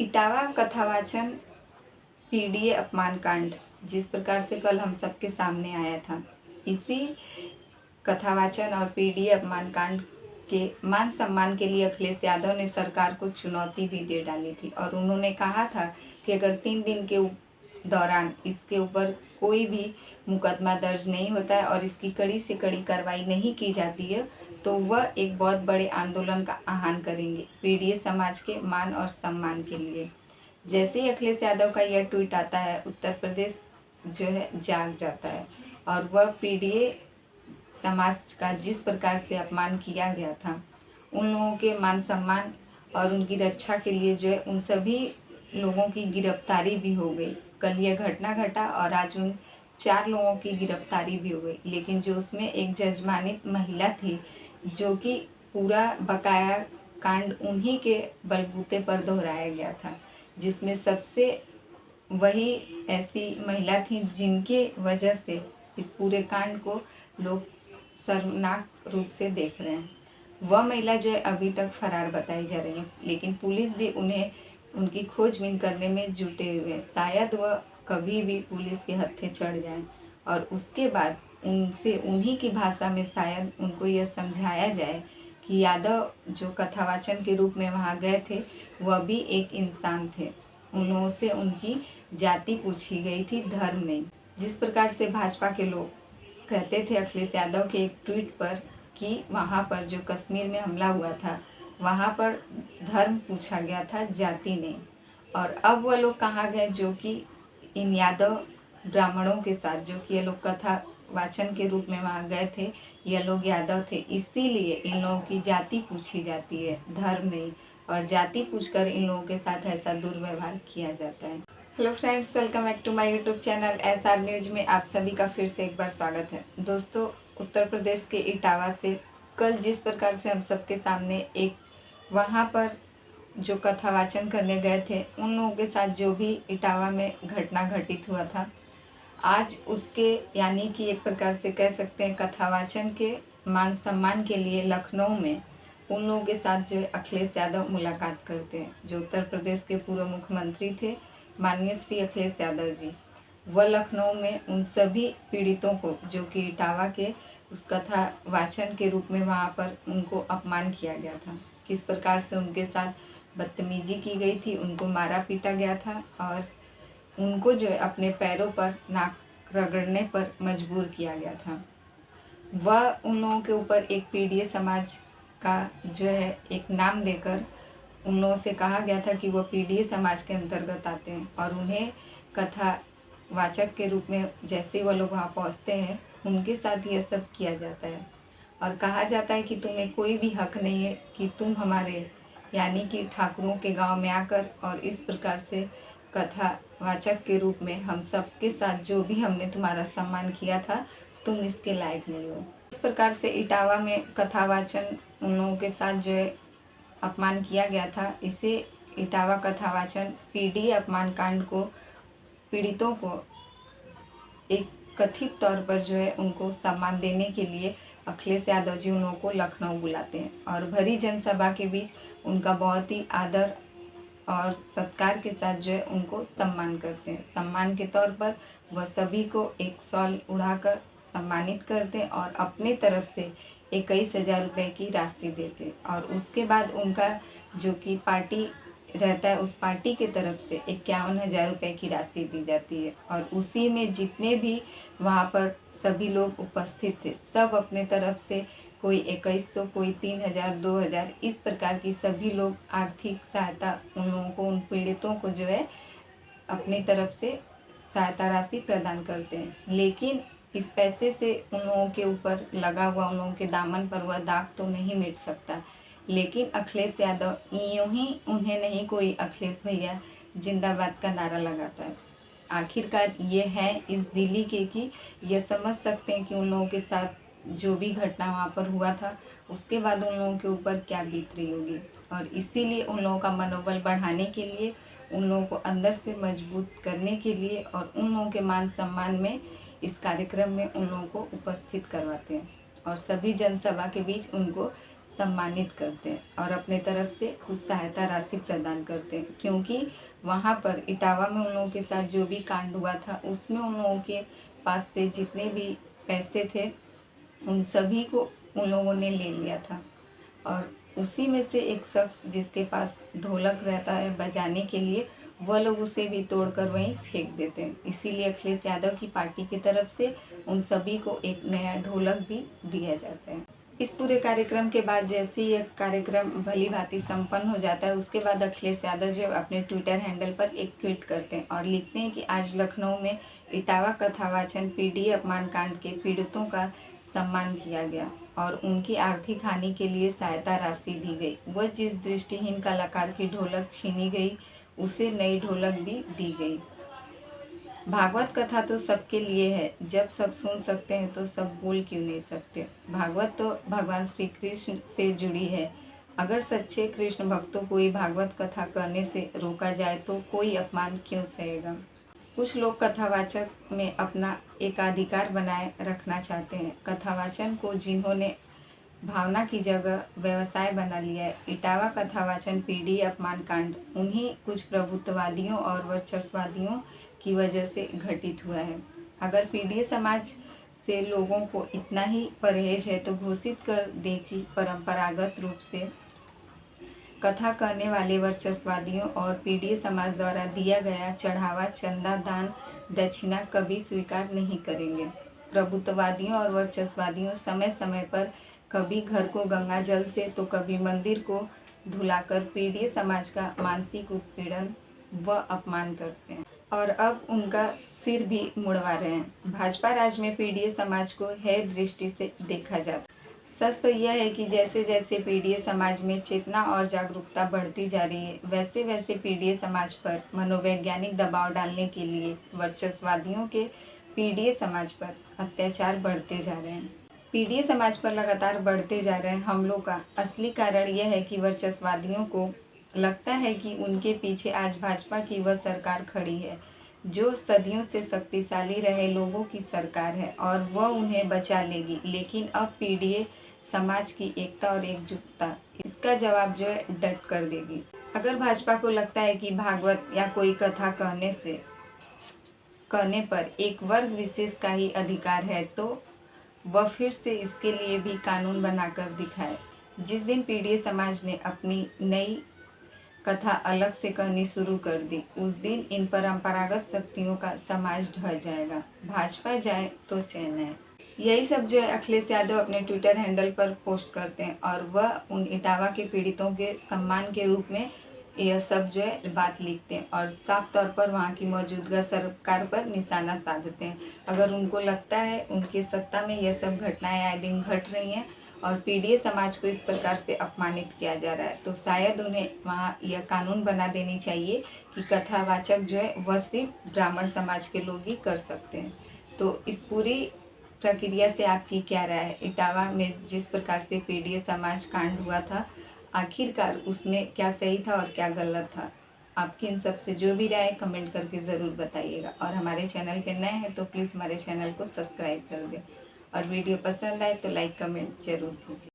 Etawah कथावाचन PDA अपमान कांड जिस प्रकार से कल हम सबके सामने आया था, इसी कथावाचन और पीडीए अपमान कांड के मान सम्मान के लिए अखिलेश यादव ने सरकार को चुनौती भी दे डाली थी और उन्होंने कहा था कि अगर 3 दिन के दौरान इसके ऊपर कोई भी मुकदमा दर्ज नहीं होता है और इसकी कड़ी से कड़ी कार्रवाई नहीं की जाती है तो वह एक बहुत बड़े आंदोलन का आह्वान करेंगे पीडीए समाज के मान और सम्मान के लिए। जैसे ही अखिलेश यादव का यह ट्वीट आता है, उत्तर प्रदेश जो है जाग जाता है और वह पीडीए समाज का जिस प्रकार से अपमान किया गया था, उन लोगों के मान सम्मान और उनकी रक्षा के लिए जो है उन सभी लोगों की गिरफ्तारी भी हो गई। कल यह घटना घटा और आज उन 4 लोगों की गिरफ्तारी भी हो गई, लेकिन जो उसमें एक जजमानित महिला थी जो कि पूरा बकाया कांड उन्हीं के बलबूते पर दोहराया गया था, जिसमें सबसे वही ऐसी महिला थी जिनके वजह से इस पूरे कांड को लोग शर्मनाक रूप से देख रहे हैं। वह महिला जो है अभी तक फरार बताई जा रही है, लेकिन पुलिस भी उन्हें उनकी खोजबीन करने में जुटे हुए हैं। शायद वह कभी भी पुलिस के हत्थे चढ़ जाए और उसके बाद उनसे उन्हीं की भाषा में शायद उनको यह समझाया जाए कि यादव जो कथावाचन के रूप में वहाँ गए थे वह भी एक इंसान थे। उन लोगों से उनकी जाति पूछी गई थी, धर्म नहीं। जिस प्रकार से भाजपा के लोग कहते थे अखिलेश यादव के एक ट्वीट पर कि वहाँ पर जो कश्मीर में हमला हुआ था वहाँ पर धर्म पूछा गया था, जाति नहीं। और अब वह लोग कहाँ गए जो कि इन यादव ब्राह्मणों के साथ, जो कि ये लोग कथा वाचन के रूप में वहाँ गए थे, ये लोग यादव थे, इसीलिए इन लोगों की जाति पूछी जाती है, धर्म नहीं। और जाति पूछकर इन लोगों के साथ ऐसा दुर्व्यवहार किया जाता है। Hello friends, welcome back to my YouTube channel SR news में आप सभी का फिर से एक बार स्वागत है। दोस्तों, उत्तर प्रदेश के इटावा से कल जिस प्रकार से हम सबके सामने एक वहाँ पर जो कथावाचन करने गए थे उन लोगों के साथ जो भी इटावा में घटना घटित हुआ था, आज उसके यानी कि एक प्रकार से कह सकते हैं कथावाचन के मान सम्मान के लिए लखनऊ में उन लोगों के साथ जो अखिलेश यादव मुलाकात करते हैं, जो उत्तर प्रदेश के पूर्व मुख्यमंत्री थे माननीय श्री अखिलेश यादव जी। वह लखनऊ में उन सभी पीड़ितों को जो कि इटावा के उस कथा वाचन के रूप में वहाँ पर उनको अपमान किया गया था, किस प्रकार से उनके साथ बदतमीजी की गई थी, उनको मारा पीटा गया था और उनको जो है अपने पैरों पर नाक रगड़ने पर मजबूर किया गया था। वह उन लोगों के ऊपर एक पीडीए समाज का जो है एक नाम देकर उन लोगों से कहा गया था कि वह पीडीए समाज के अंतर्गत आते हैं और उन्हें कथा वाचक के रूप में जैसे वह लोग वहाँ पहुँचते हैं उनके साथ यह सब किया जाता है और कहा जाता है कि तुम्हें कोई भी हक नहीं है कि तुम हमारे यानी कि ठाकुरों के गांव में आकर और इस प्रकार से कथा वाचक के रूप में हम सबके साथ जो भी हमने तुम्हारा सम्मान किया था, तुम इसके लायक नहीं हो। इस प्रकार से इटावा में कथावाचन उन लोगों के साथ जो है अपमान किया गया था। इसे इटावा कथावाचन पीडीए अपमान कांड को पीड़ितों को एक कथित तौर पर जो है उनको सम्मान देने के लिए अखिलेश यादव जी उन लोगों को लखनऊ बुलाते हैं और भरी जनसभा के बीच उनका बहुत ही आदर और सत्कार के साथ जो है उनको सम्मान करते हैं। सम्मान के तौर पर वह सभी को एक शॉल उड़ाकर सम्मानित करते हैं और अपने तरफ से 21,000 रुपये की राशि देते हैं और उसके बाद उनका जो कि पार्टी रहता है उस पार्टी के तरफ से 51,000 रुपये की राशि दी जाती है और उसी में जितने भी वहाँ पर सभी लोग उपस्थित थे सब अपने तरफ से कोई 2100, कोई 3,000, 2,000 इस प्रकार की सभी लोग आर्थिक सहायता उन लोगों को, उन पीड़ितों को जो है अपनी तरफ से सहायता राशि प्रदान करते हैं। लेकिन इस पैसे से उन लोगों के ऊपर लगा हुआ उन लोगों के दामन पर वह दाग तो नहीं मिट सकता, लेकिन अखिलेश यादव यूँ ही उन्हें नहीं कोई अखिलेश भैया जिंदाबाद का नारा लगाता है। आखिरकार ये है इस दिल्ली के कि यह समझ सकते हैं कि उन लोगों के साथ जो भी घटना वहाँ पर हुआ था उसके बाद उन लोगों के ऊपर क्या बीत रही होगी और इसीलिए उन लोगों का मनोबल बढ़ाने के लिए, उन लोगों को अंदर से मजबूत करने के लिए और उन लोगों के मान सम्मान में इस कार्यक्रम में उन लोगों को उपस्थित करवाते हैं और सभी जनसभा के बीच उनको सम्मानित करते हैं और अपने तरफ से कुछ सहायता राशि प्रदान करते हैं, क्योंकि वहाँ पर इटावा में उन लोगों के साथ जो भी कांड हुआ था उसमें उन लोगों के पास से जितने भी पैसे थे उन सभी को उन लोगों ने ले लिया था। और उसी में से एक शख्स जिसके पास ढोलक रहता है बजाने के लिए, वह लोग उसे भी तोड़कर वहीं फेंक देते हैं। इसीलिए अखिलेश यादव की पार्टी की तरफ से उन सभी को एक नया ढोलक भी दिया जाता है। इस पूरे कार्यक्रम के बाद जैसे ही यह कार्यक्रम भली भांति संपन्न हो जाता है, उसके बाद अखिलेश यादव जो अपने ट्विटर हैंडल पर एक ट्वीट करते हैं और लिखते हैं कि आज लखनऊ में इटावा कथावाचन पीडीए अपमान कांड के पीड़ितों का सम्मान किया गया और उनकी आर्थिक हानि के लिए सहायता राशि दी गई। वह जिस दृष्टिहीन कलाकार की ढोलक छीनी गई उसे नई ढोलक भी दी गई। भागवत कथा तो सबके लिए है, जब सब सुन सकते हैं तो सब बोल क्यों नहीं सकते। भागवत तो भगवान श्री कृष्ण से जुड़ी है। अगर सच्चे कृष्ण भक्तों को ही भागवत कथा करने से रोका जाए तो कोई अपमान क्यों सहेगा। कुछ लोग कथावाचक में अपना एकाधिकार बनाए रखना चाहते हैं। कथावाचन को जिन्होंने भावना की जगह व्यवसाय बना लिया है। इटावा कथावाचन पीडीए अपमान कांड उन्हीं कुछ प्रभुत्ववादियों और वर्चस्ववादियों की वजह से घटित हुआ है। अगर पीडीए समाज से लोगों को इतना ही परहेज है तो घोषित कर दे कि परंपरागत रूप से कथा करने वाले वर्चस्ववादियों और पीडीए समाज द्वारा दिया गया चढ़ावा, चंदा, दान, दक्षिणा कभी स्वीकार नहीं करेंगे। प्रभुत्ववादियों और वर्चस्ववादियों समय समय पर कभी घर को गंगा जल से तो कभी मंदिर को धुलाकर पीडीए समाज का मानसिक उत्पीड़न व अपमान करते हैं और अब उनका सिर भी मुड़वा रहे हैं। भाजपा राज में पीडीए समाज को है दृष्टि से देखा जाता। सच तो यह है कि जैसे जैसे पीडीए समाज में चेतना और जागरूकता बढ़ती जा रही है, वैसे वैसे पीडीए समाज पर मनोवैज्ञानिक दबाव डालने के लिए वर्चस्ववादियों के पीडीए समाज पर अत्याचार बढ़ते जा रहे हैं। पीडीए समाज पर लगातार बढ़ते जा रहे हमलों का असली कारण यह है कि वर्चस्ववादियों को लगता है कि उनके पीछे आज भाजपा की वह सरकार खड़ी है जो सदियों से शक्तिशाली रहे लोगों की सरकार है और वह उन्हें बचा लेगी। लेकिन अब पीडीए समाज की एकता और एकजुटता इसका जवाब जो है डट कर देगी। अगर भाजपा को लगता है कि भागवत या कोई कथा कहने पर एक वर्ग विशेष का ही अधिकार है तो वह फिर से इसके लिए भी कानून बनाकर दिखाए। जिस दिन पीडीए समाज ने अपनी नई कथा अलग से कहनी शुरू कर दी, उस दिन इन परंपरागत शक्तियों का समाज ढह जाएगा। भाजपा जाए तो चैन है। यही सब जो है अखिलेश यादव अपने ट्विटर हैंडल पर पोस्ट करते हैं और वह उन इटावा के पीड़ितों के सम्मान के रूप में यह सब जो है बात लिखते हैं और साफ तौर पर वहाँ की मौजूदा सरकार पर निशाना साधते हैं। अगर उनको लगता है उनकी सत्ता में यह सब घटनाएं आए दिन घट रही हैं और पीडीए समाज को इस प्रकार से अपमानित किया जा रहा है तो शायद उन्हें वहाँ यह कानून बना देनी चाहिए कि कथावाचक जो है वह सिर्फ ब्राह्मण समाज के लोग ही कर सकते हैं। तो इस पूरी प्रक्रिया से आपकी क्या राय है? इटावा में जिस प्रकार से पीडीए समाज कांड हुआ था, आखिरकार उसमें क्या सही था और क्या गलत था? आपकी इन सब से जो भी राय है कमेंट करके ज़रूर बताइएगा और हमारे चैनल पे नए हैं तो प्लीज़ हमारे चैनल को सब्सक्राइब कर दें और वीडियो पसंद आए तो लाइक कमेंट जरूर कीजिए।